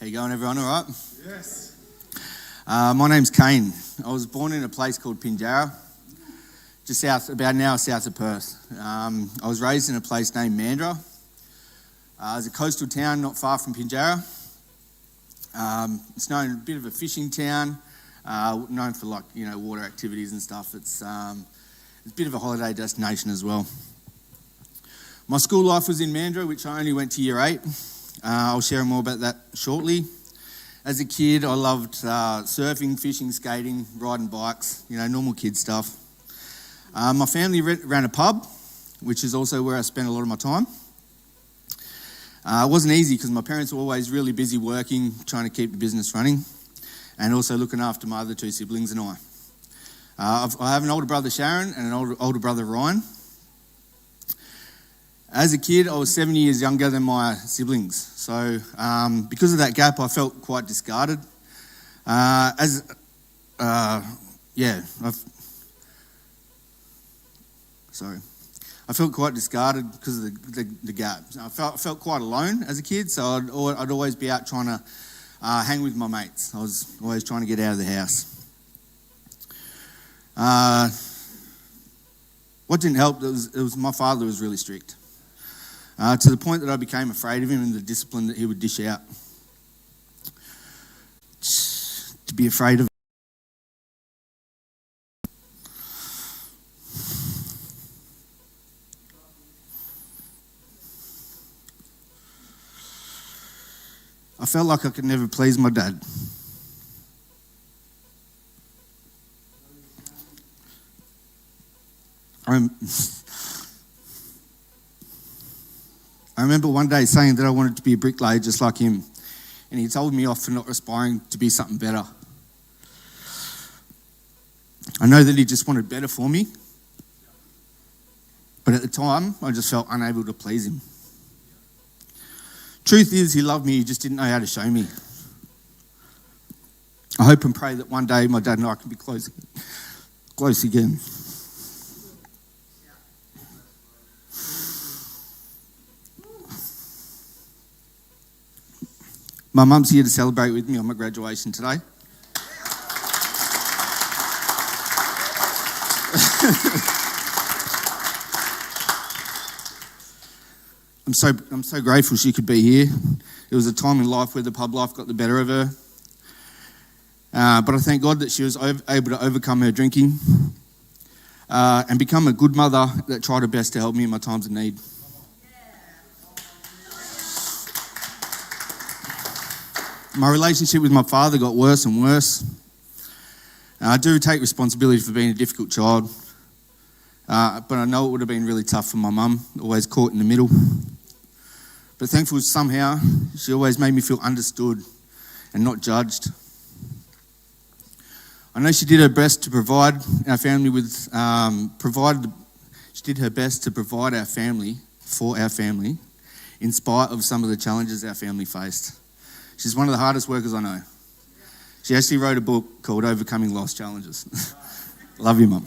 How you going, everyone? All right? Yes. My name's Kane. I was born in a place called Pinjarra, just about an hour south of Perth. I was raised in a place named Mandurah. It's a coastal town not far from Pinjarra. It's known a bit of a fishing town, known for water activities and stuff. It's a bit of a holiday destination as well. My school life was in Mandurah, which I only went to year 8. I'll share more about that shortly. As a kid, I loved surfing, fishing, skating, riding bikes, normal kid stuff. My family ran a pub, which is also where I spent a lot of my time. It wasn't easy because my parents were always really busy working, trying to keep the business running, and also looking after my other 2 siblings and I. I have an older brother, Sharon, and an older brother, Ryan. As a kid, I was 7 years younger than my siblings. So because of that gap, I felt quite discarded. I felt quite discarded because of the gap. I felt quite alone as a kid, so I'd always be out trying to hang with my mates. I was always trying to get out of the house. What didn't help, it was my father was really strict. To the point that I became afraid of him and the discipline that he would dish out. To be afraid of. I felt like I could never please my dad. I remember one day saying that I wanted to be a bricklayer just like him, and he told me off for not aspiring to be something better. I know that he just wanted better for me, but at the time, I just felt unable to please him. Truth is, he loved me, he just didn't know how to show me. I hope and pray that one day my dad and I can be close again. My mum's here to celebrate with me on my graduation today. I'm so grateful she could be here. It was a time in life where the pub life got the better of her. But I thank God that she was able to overcome her drinking and become a good mother that tried her best to help me in my times of need. My relationship with my father got worse and worse. I do take responsibility for being a difficult child, but I know it would have been really tough for my mum, always caught in the middle. But thankfully, somehow, she always made me feel understood and not judged. I know she did her best to provide our family she did her best to provide our family, for our family, in spite of some of the challenges our family faced. She's one of the hardest workers I know. She actually wrote a book called Overcoming Life's Challenges. Love you, Mum.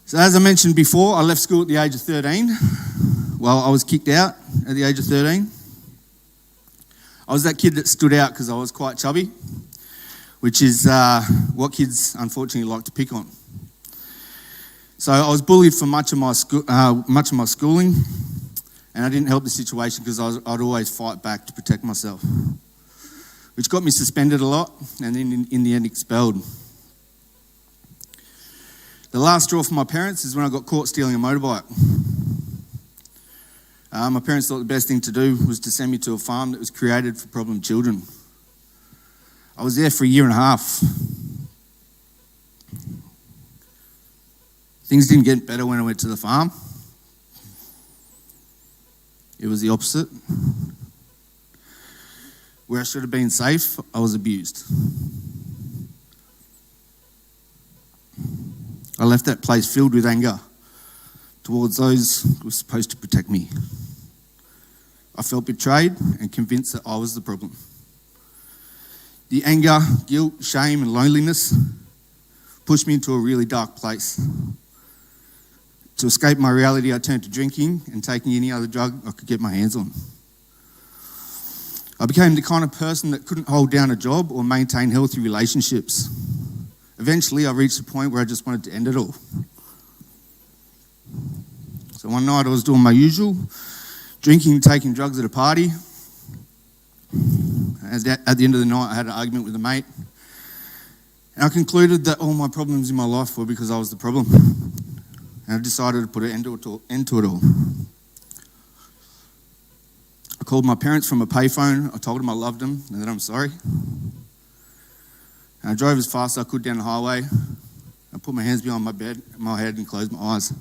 So as I mentioned before, I left school at the age of 13. Well, I was kicked out at the age of 13. I was that kid that stood out because I was quite chubby, which is what kids unfortunately like to pick on. So I was bullied for much of my schooling. And I didn't help the situation because I'd always fight back to protect myself, which got me suspended a lot and then in the end expelled. The last straw for my parents is when I got caught stealing a motorbike. My parents thought the best thing to do was to send me to a farm that was created for problem children. I was there for a year and a half. Things didn't get better when I went to the farm. It was the opposite. Where I should have been safe, I was abused. I left that place filled with anger towards those who were supposed to protect me. I felt betrayed and convinced that I was the problem. The anger, guilt, shame, and loneliness pushed me into a really dark place. To escape my reality, I turned to drinking and taking any other drug I could get my hands on. I I became the kind of person that couldn't hold down a job or maintain healthy relationships. Eventually, I reached a point where I just wanted to end it all. So one night I was doing my usual, drinking, taking drugs at a party. At the end of the night, I had an argument with a mate. And I concluded that all my problems in my life were because I was the problem. And I decided to put an end to it all. I called my parents from a payphone. I told them I loved them and that I'm sorry. And I drove as fast as I could down the highway. I put my hands behind my head and closed my eyes.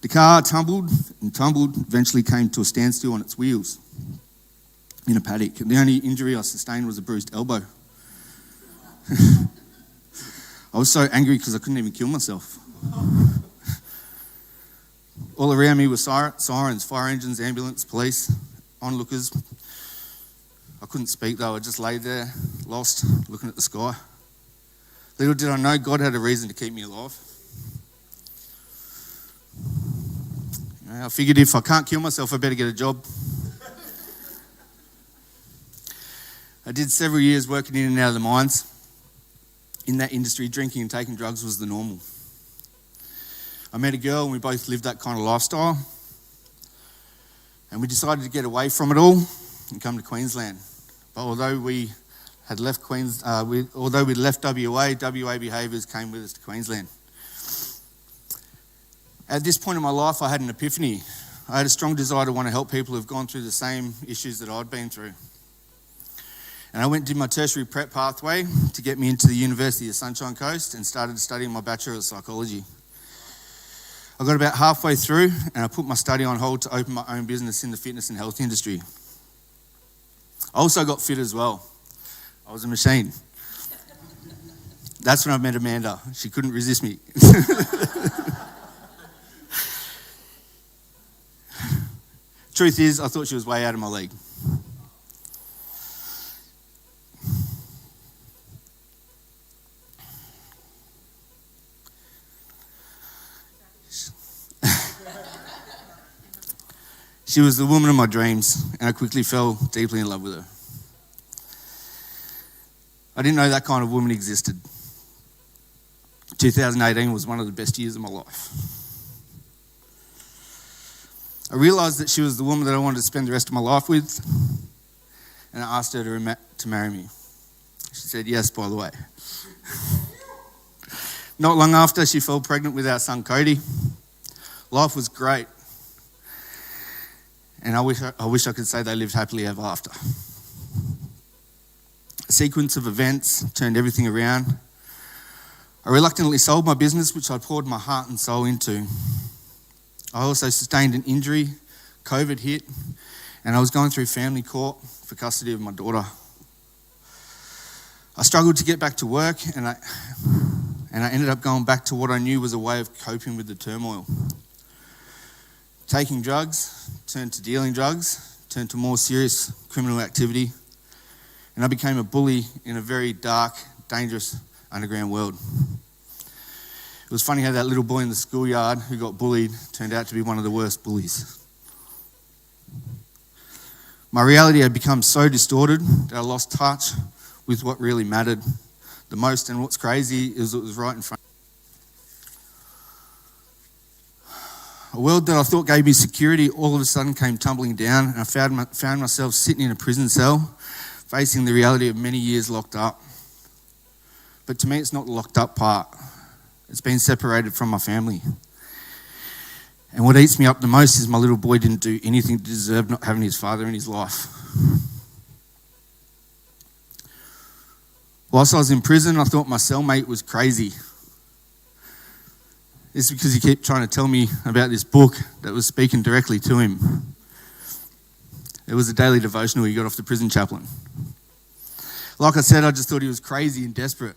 The car tumbled, eventually came to a standstill on its wheels in a paddock. The only injury I sustained was a bruised elbow. I was so angry because I couldn't even kill myself. All around me were sirens, fire engines, ambulance, police, onlookers. I couldn't speak though. I just lay there, lost, looking at the sky. Little did I know God had a reason to keep me alive. I figured if I can't kill myself, I better get a job. I did several years working in and out of the mines. In that industry, drinking and taking drugs was the normal. I met a girl and we both lived that kind of lifestyle. And we decided to get away from it all and come to Queensland. But although we had left although we left WA behaviours came with us to Queensland. At this point in my life, I had an epiphany. I had a strong desire to want to help people who've gone through the same issues that I'd been through. And I went and did my tertiary prep pathway to get me into the University of Sunshine Coast and started studying my Bachelor of Psychology. I got about halfway through and I put my study on hold to open my own business in the fitness and health industry. I also got fit as well. I was a machine. That's when I met Amanda. She couldn't resist me. Truth is, I thought she was way out of my league. She was the woman of my dreams, and I quickly fell deeply in love with her. I didn't know that kind of woman existed. 2018 was one of the best years of my life. I realised that she was the woman that I wanted to spend the rest of my life with, and I asked her to marry me. She said yes, by the way. Not long after, she fell pregnant with our son Cody. Life was great, and I wish I could say they lived happily ever after. A sequence of events turned everything around. I reluctantly sold my business, which I poured my heart and soul into. I also sustained an injury, COVID hit, and I was going through family court for custody of my daughter. I struggled to get back to work, and I ended up going back to what I knew was a way of coping with the turmoil. Taking drugs, turned to dealing drugs, turned to more serious criminal activity, and I became a bully in a very dark, dangerous underground world. It was funny how that little boy in the schoolyard who got bullied turned out to be one of the worst bullies. My reality had become so distorted that I lost touch with what really mattered the most, and what's crazy is it was right in front of me. A world that I thought gave me security all of a sudden came tumbling down, and I found myself sitting in a prison cell, facing the reality of many years locked up. But to me, it's not the locked up part. It's been separated from my family. And what eats me up the most is my little boy didn't do anything to deserve not having his father in his life. Whilst I was in prison, I thought my cellmate was crazy. It's because he kept trying to tell me about this book that was speaking directly to him. It was a daily devotional he got off the prison chaplain. Like I said, I just thought he was crazy and desperate.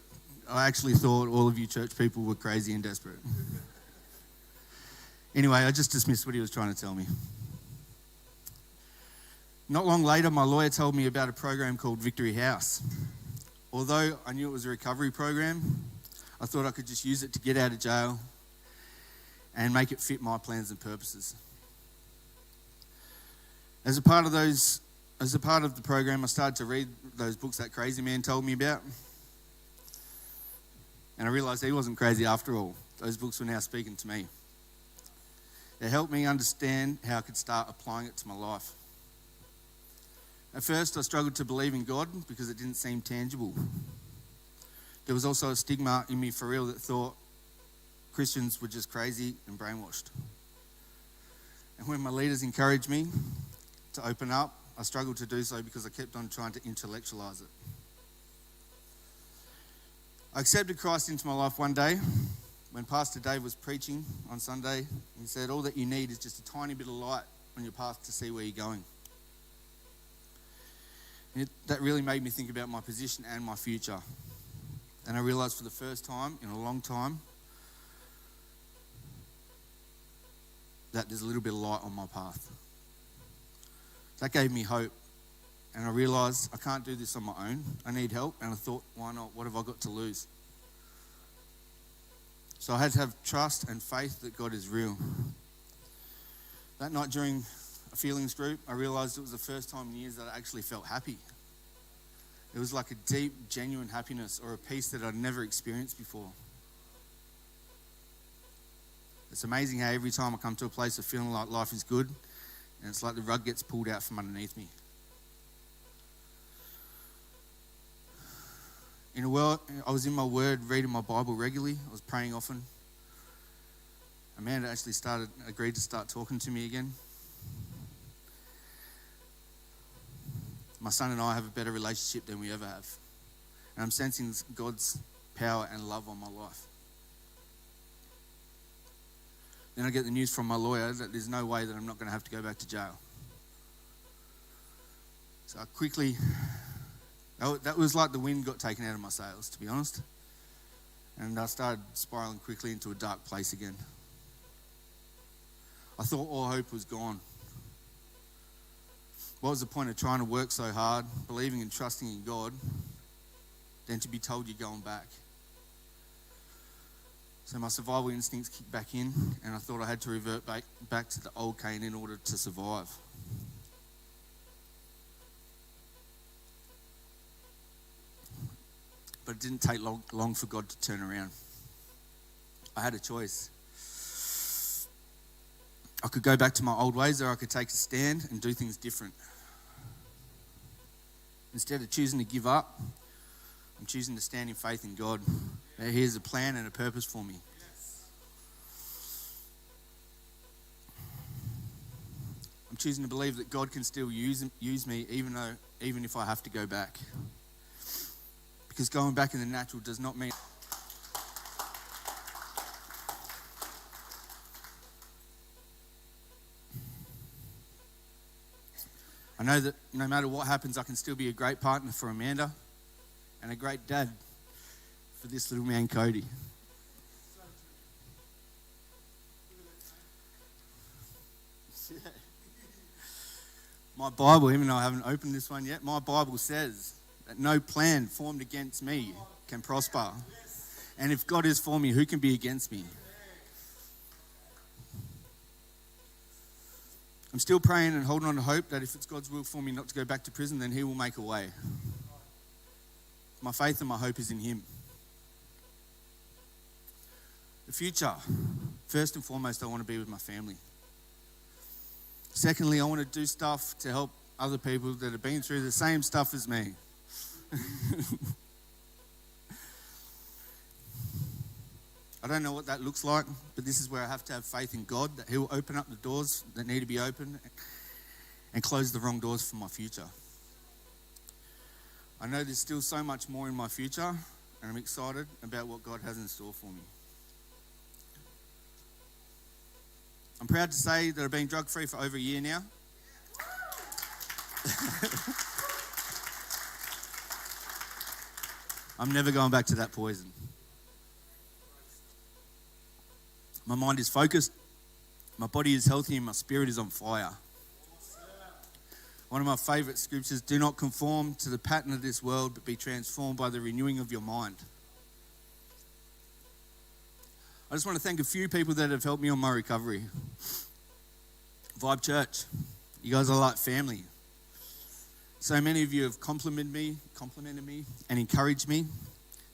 I actually thought all of you church people were crazy and desperate. Anyway, I just dismissed what he was trying to tell me. Not long later, my lawyer told me about a program called Victory House. Although I knew it was a recovery program, I thought I could just use it to get out of jail and make it fit my plans and purposes. As a part of those as a part of the program, I started to read those books that crazy man told me about. And I realised he wasn't crazy after all. Those books were now speaking to me. It helped me understand how I could start applying it to my life. At first, I struggled to believe in God because it didn't seem tangible. There was also a stigma in me for real that thought Christians were just crazy and brainwashed. And when my leaders encouraged me to open up, I struggled to do so because I kept on trying to intellectualize it. I accepted Christ into my life one day when Pastor Dave was preaching on Sunday. He said, all that you need is just a tiny bit of light on your path to see where you're going. That really made me think about my position and my future. And I realised for the first time in a long time that there's a little bit of light on my path. That gave me hope. And I realised I can't do this on my own. I need help. And I thought, why not? What have I got to lose? So I had to have trust and faith that God is real. That night during a feelings group, I realised it was the first time in years that I actually felt happy. It was like a deep, genuine happiness or a peace that I'd never experienced before. It's amazing how every time I come to a place of feeling like life is good, and it's like the rug gets pulled out from underneath me. I was in my word, reading my Bible regularly. I was praying often. Amanda actually agreed to start talking to me again. My son and I have a better relationship than we ever have. And I'm sensing God's power and love on my life. Then I get the news from my lawyer that there's no way that I'm not going to have to go back to jail. So I quickly, that was like the wind got taken out of my sails, to be honest. And I started spiraling quickly into a dark place again. I thought all hope was gone. What was the point of trying to work so hard, believing and trusting in God, than to be told you're going back? So my survival instincts kicked back in, and I thought I had to revert back to the old Kane in order to survive. But it didn't take long for God to turn around. I had a choice. I could go back to my old ways, or I could take a stand and do things different. Instead of choosing to give up, I'm choosing to stand in faith in God. That He has a plan and a purpose for me. I'm choosing to believe that God can still use me even if I have to go back. Because going back in the natural does not mean... I know that no matter what happens, I can still be a great partner for Amanda and a great dad for this little man, Cody. My Bible, even though I haven't opened this one yet, my Bible says that no plan formed against me can prosper. And if God is for me, who can be against me? I'm still praying and holding on to hope that if it's God's will for me not to go back to prison, then He will make a way. My faith and my hope is in Him. The future. First and foremost, I want to be with my family. Secondly, I want to do stuff to help other people that have been through the same stuff as me. I don't know what that looks like, but this is where I have to have faith in God that He will open up the doors that need to be opened and close the wrong doors for my future. I know there's still so much more in my future, and I'm excited about what God has in store for me. I'm proud to say that I've been drug-free for over a year now. I'm never going back to that poison. My mind is focused, my body is healthy, and my spirit is on fire. One of my favourite scriptures, do not conform to the pattern of this world, but be transformed by the renewing of your mind. I just want to thank a few people that have helped me on my recovery. Vibe Church, you guys are like family. So many of you have complimented me and encouraged me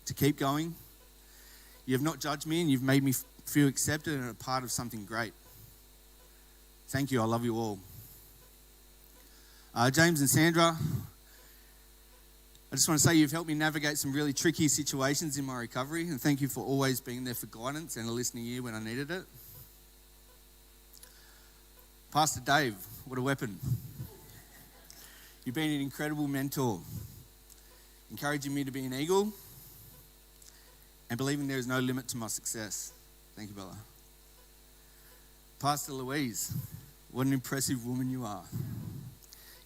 to keep going. You have not judged me and you've made me feel accepted and a part of something great. Thank you. I love you all. James and Sandra, I just want to say you've helped me navigate some really tricky situations in my recovery, and thank you for always being there for guidance and a listening ear when I needed it. Pastor Dave, what a weapon. You've been an incredible mentor, encouraging me to be an eagle and believing there is no limit to my success. Thank you, Bella. Pastor Louise, what an impressive woman you are.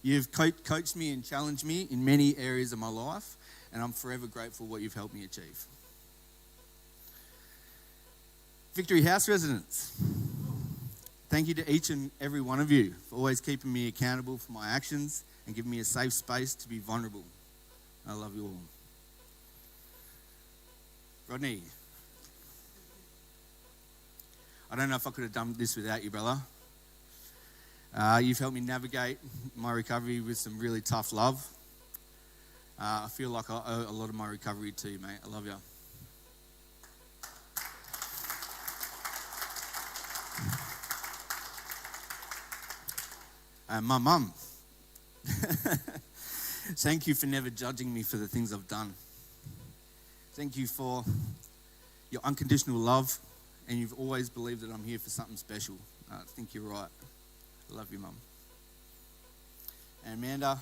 You've coached me and challenged me in many areas of my life, and I'm forever grateful for what you've helped me achieve. Victory House residents, thank you to each and every one of you for always keeping me accountable for my actions and giving me a safe space to be vulnerable. I love you all. Rodney, I don't know if I could have done this without you, brother. You've helped me navigate my recovery with some really tough love. I feel like I owe a lot of my recovery to you, mate. I love you. My mum, thank you for never judging me for the things I've done. Thank you for your unconditional love, and you've always believed that I'm here for something special. I think you're right. I love you, Mum. And Amanda,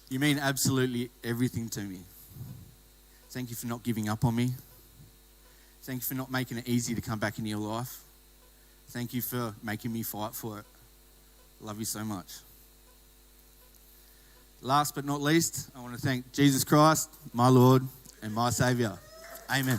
you mean absolutely everything to me. Thank you for not giving up on me. Thank you for not making it easy to come back into your life. Thank you for making me fight for it. Love you so much. Last but not least, I want to thank Jesus Christ, my Lord and my Saviour. Amen.